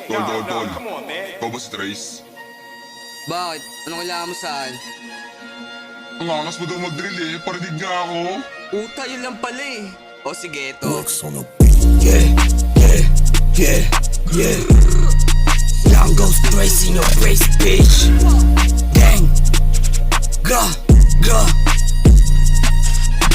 Tol. Ikaw ba si Trace? Bakit? Anong kailangan mo saan? Ang angas mo daw mag-drill eh. Parinig nga ako. Uta, yun lang pala eh. O sige, ito. Works on a beat. Yeah. Young goes Trace in your face, bitch. Gang. Ga.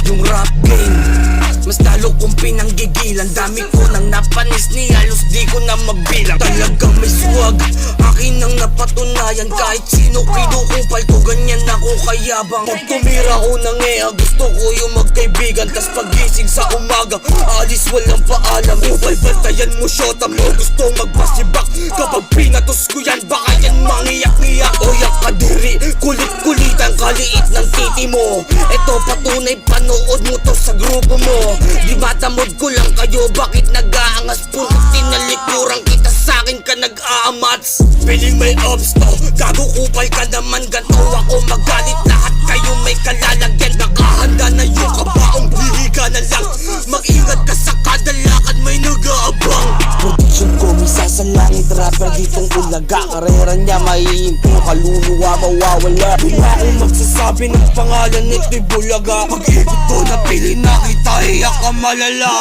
Yung rap game mas lalo kong pinanggigilan. Dami ko nang napanis ni halos di ko na magbilang. Talagang may swag, akin ang napatunayan. Kahit sino kinukupal ko, ganyan ako kayabang. Pag tumira ko ng gusto ko yung magkaibigan. Tas pagising sa umaga, alis walang paalam. Balbantayan mo syota mo, gusto magbasibak. Kapag pinatos ko yan, baka yan mangiyak-ngiyak. O yak kadiri, kulit-kulitan, kaliit ng titi mo. Eto patunay, panood mo to sa grupo mo. Di matamod ko lang kayo, bakit nag-aangas? Puro tinalikuran kita, sa'kin ka nag-aamats. Piling may obs to, gago kupal ka naman. Ganto ako magalit, lahat kayo may kalalagyan. Nakahanda na yung kabaong bihiga na lang. Mag-ingat ka sa kada lakad, may nag-aabang. Production ko, may sasalangit rapper ditong ulaga. Karera niya maiimpong, kaluluwa mawawala. Di na ako magsasabi ng pangalan nito'y bulaga. Pag-ibig ko napili na kita, iyak ka malala.